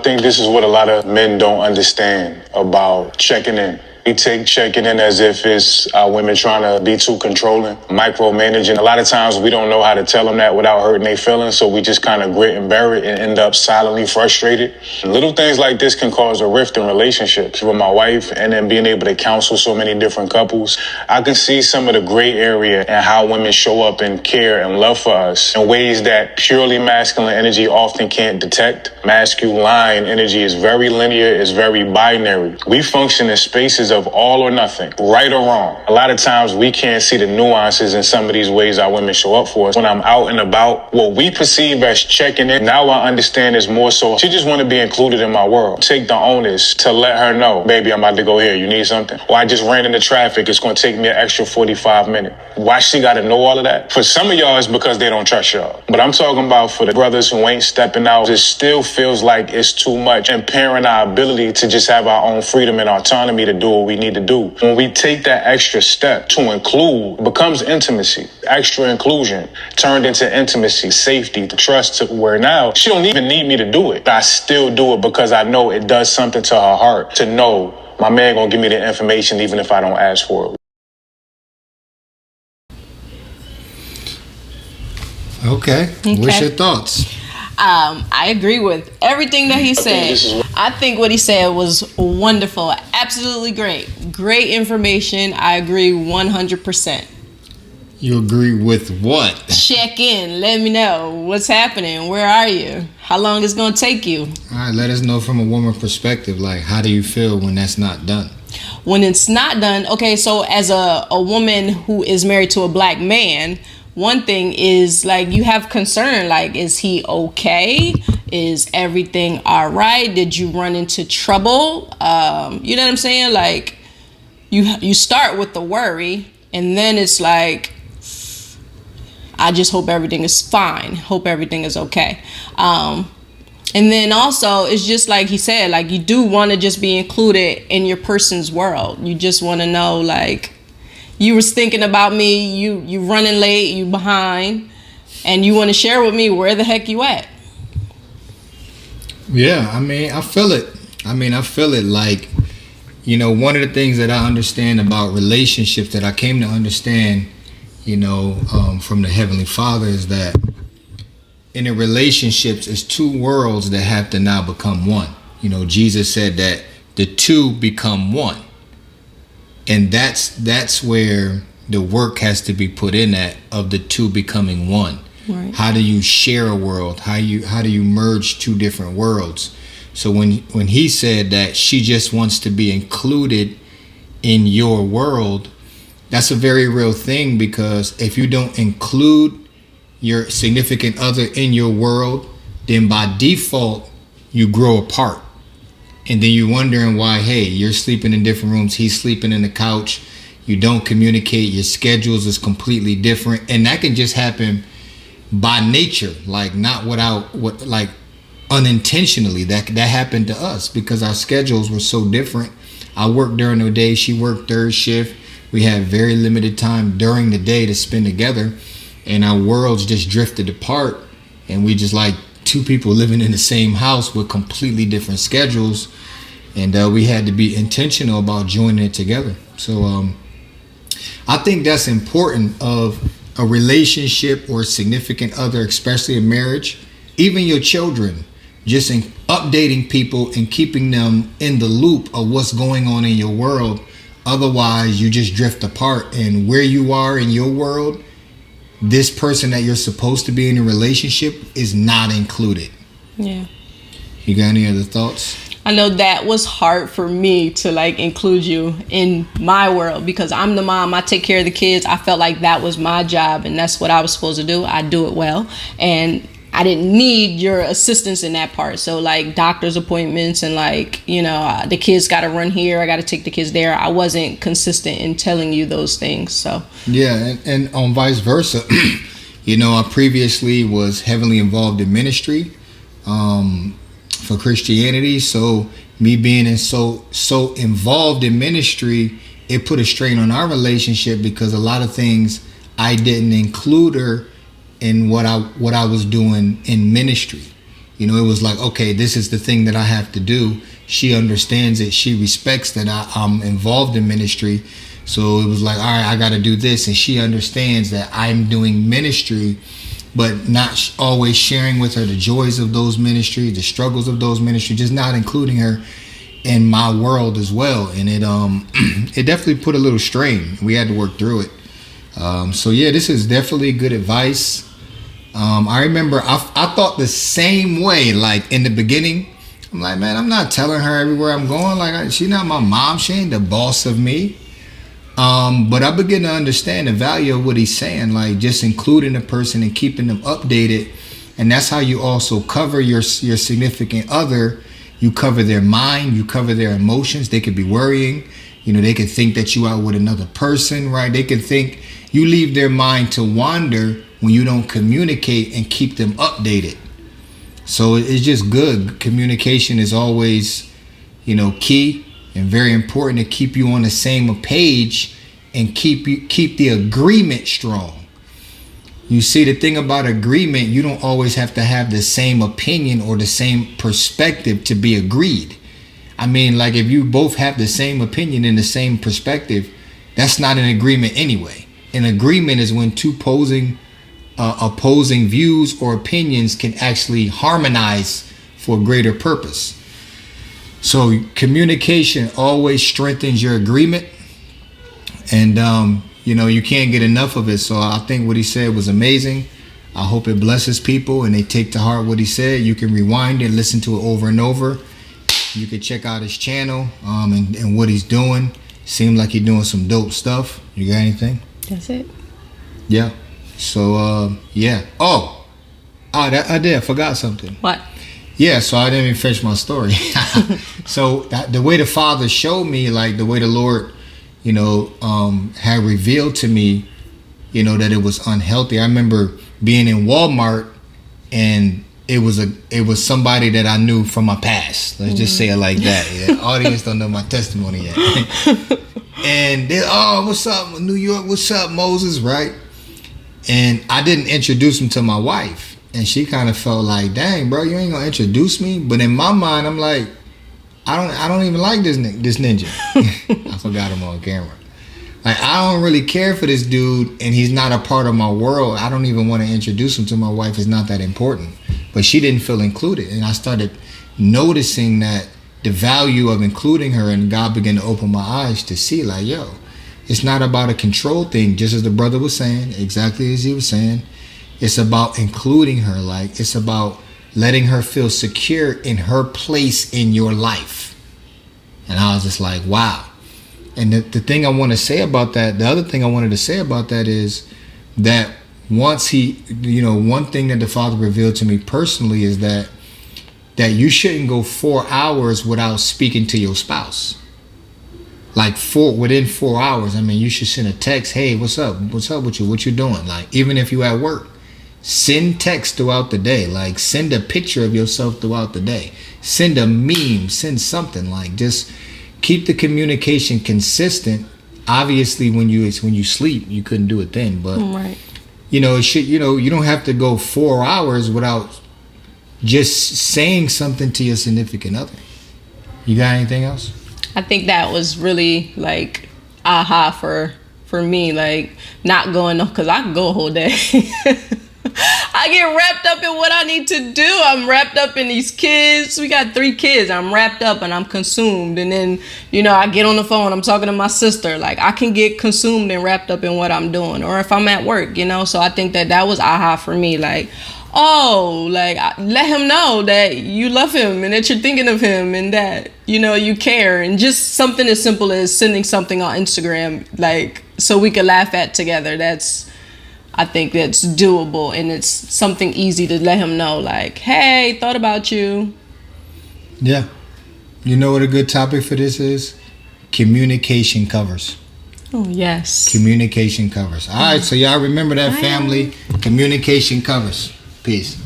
think this is what a lot of men don't understand about checking in. We take checking in as if it's women trying to be too controlling, micromanaging. A lot of times we don't know how to tell them that without hurting their feelings, so we just kind of grit and bear it and end up silently frustrated. And little things like this can cause a rift in relationships. With my wife and then being able to counsel so many different couples, I can see some of the gray area and how women show up and care and love for us in ways that purely masculine energy often can't detect. Masculine energy is very linear, it's very binary. We function in spaces of all or nothing, right or wrong. A lot of times we can't see the nuances in some of these ways our women show up for us. When I'm out and about, what we perceive as checking in, now I understand is more so she just want to be included in my world. Take the onus to let her know, baby, I'm about to go here, you need something? Or I just ran into traffic, it's going to take me an extra 45 minutes. Why she got to know all of that? For some of y'all, it's because they don't trust y'all. But I'm talking about for the brothers who ain't stepping out, it still feels like it's too much, impairing our ability to just have our own freedom and autonomy to do what we need to do. When we take that extra step to include, it becomes intimacy. Extra inclusion turned into intimacy, safety, trust, to where now she don't even need me to do it. I still do it because I know it does something to her heart to know my man gonna give me the information even if I don't ask for it. Okay. What's your thoughts? I agree with everything that he said. I think what he said was wonderful. Absolutely great. Great information. I agree 100%. You agree with what? Check in. Let me know what's happening. Where are you? How long it's going to take you? All right, let us know from a woman perspective. Like, how do you feel when that's not done? When it's not done, okay, so as a woman who is married to a black man, one thing is, like, you have concern, like, is he okay? Is everything all right? Did you run into trouble? You know what I'm saying? Like, you start with the worry, and then it's like, I just hope everything is fine. Hope everything is okay. And then also, it's just like he said, like, you do want to just be included in your person's world. You just want to know, like, you was thinking about me, you running late, you behind, and you want to share with me where the heck you at. Yeah, I mean, I feel it. Like, you know, one of the things that I understand about relationships that I came to understand, you know, from the Heavenly Father is that in the relationships, it's two worlds that have to now become one. You know, Jesus said that the two become one. And that's where the work has to be put in at, of the two becoming one. Right. How do you share a world? How do you merge two different worlds? So when he said that she just wants to be included in your world, that's a very real thing, because if you don't include your significant other in your world, then by default you grow apart. And then you're wondering why, hey, you're sleeping in different rooms, he's sleeping in the couch, you don't communicate, your schedules is completely different. And that can just happen by nature, like not unintentionally. That happened to us because our schedules were so different. I worked during the day, she worked third shift. We had very limited time during the day to spend together, and our worlds just drifted apart, and we just like two people living in the same house with completely different schedules, and we had to be intentional about joining it together. So I think that's important of a relationship or a significant other, especially a marriage, even your children, just in updating people and keeping them in the loop of what's going on in your world. Otherwise, you just drift apart, and where you are in your world, this person that you're supposed to be in a relationship is not included. Yeah. You got any other thoughts? I know that was hard for me to like include you in my world, because I'm the mom, I take care of the kids. I felt like that was my job and that's what I was supposed to do. I do it well, and I didn't need your assistance in that part. So like doctor's appointments and like, you know, the kids got to run here, I got to take the kids there. I wasn't consistent in telling you those things. So yeah, and on vice versa. You know, I previously was heavily involved in ministry for Christianity. So me being so involved in ministry, it put a strain on our relationship, because a lot of things I didn't include her in what I was doing in ministry. You know, it was like, okay, this is the thing that I have to do. She understands it. She respects that I'm involved in ministry. So it was like, all right, I got to do this. And she understands that I'm doing ministry, but not always sharing with her the joys of those ministries, the struggles of those ministries, just not including her in my world as well. And it it definitely put a little strain. We had to work through it. So yeah, this is definitely good advice. I remember I thought the same way, like in the beginning. I'm like, man, I'm not telling her everywhere I'm going. Like, she's not my mom. She ain't the boss of me. But I begin to understand the value of what he's saying, like just including the person and keeping them updated. And that's how you also cover your significant other. You cover their mind, you cover their emotions. They could be worrying. You know, they could think that you out with another person, right? They could think you leave their mind to wander when you don't communicate and keep them updated. So it's just good. Communication is always, you know, key and very important to keep you on the same page and keep the agreement strong. You see, the thing about agreement, you don't always have to have the same opinion or the same perspective to be agreed. I mean, like if you both have the same opinion and the same perspective, that's not an agreement anyway. An agreement is when two opposing views or opinions can actually harmonize for a greater purpose. So communication always strengthens your agreement, and you know, you can't get enough of it. So I think what he said was amazing. I hope it blesses people and they take to heart what he said. You can rewind it, listen to it over and over. You can check out his channel and what he's doing. Seems like he's doing some dope stuff. You got anything? That's it. Yeah. So yeah. I did. I forgot something. What? Yeah, so I didn't even finish my story. So the way the Father showed me, like the way the Lord, you know, had revealed to me, you know, that it was unhealthy. I remember being in Walmart, and it was somebody that I knew from my past. Let's just say it like that. Yeah. Audience don't know my testimony yet. And they, oh, what's up, New York? What's up, Moses? Right? And I didn't introduce him to my wife. And she kind of felt like, dang, bro, you ain't gonna introduce me. But in my mind, I'm like, I don't even like this ninja. I forgot him on camera. Like, I don't really care for this dude, and he's not a part of my world. I don't even want to introduce him to my wife. It's not that important. But she didn't feel included, and I started noticing that the value of including her, and God began to open my eyes to see, like, yo, it's not about a control thing, just as the brother was saying, exactly as he was saying. It's about including her. Like, it's about letting her feel secure in her place in your life. And I was just like, wow. And the thing I want to say about that, the other thing I wanted to say about that is that once he, you know, one thing that the Father revealed to me personally is that you shouldn't go 4 hours without speaking to your spouse. Like within 4 hours, I mean, you should send a text. Hey, what's up? What's up with you? What you doing? Like, even if you at work. Send text throughout the day. Like, send a picture of yourself throughout the day. Send a meme. Send something. Like, just keep the communication consistent. Obviously, when you sleep, you couldn't do it then. But Right. you know, it should. You know, you don't have to go 4 hours without just saying something to your significant other. You got anything else? I think that was really like aha for me, like not going, because I can go a whole day. I get wrapped up in what I need to do. I'm wrapped up in these kids. We got 3 kids. I'm wrapped up and I'm consumed. And then, you know, I get on the phone. I'm talking to my sister. Like, I can get consumed and wrapped up in what I'm doing. Or if I'm at work, you know. So I think that was aha for me. Like, oh, like, let him know that you love him and that you're thinking of him and that, you know, you care. And just something as simple as sending something on Instagram, like, so we can laugh at together. I think that's doable, and it's something easy to let him know, like, hey, thought about you. Yeah. You know what a good topic for this is? Communication covers. Oh, yes. Communication covers. All right, so y'all remember that, family. Communication covers. Peace.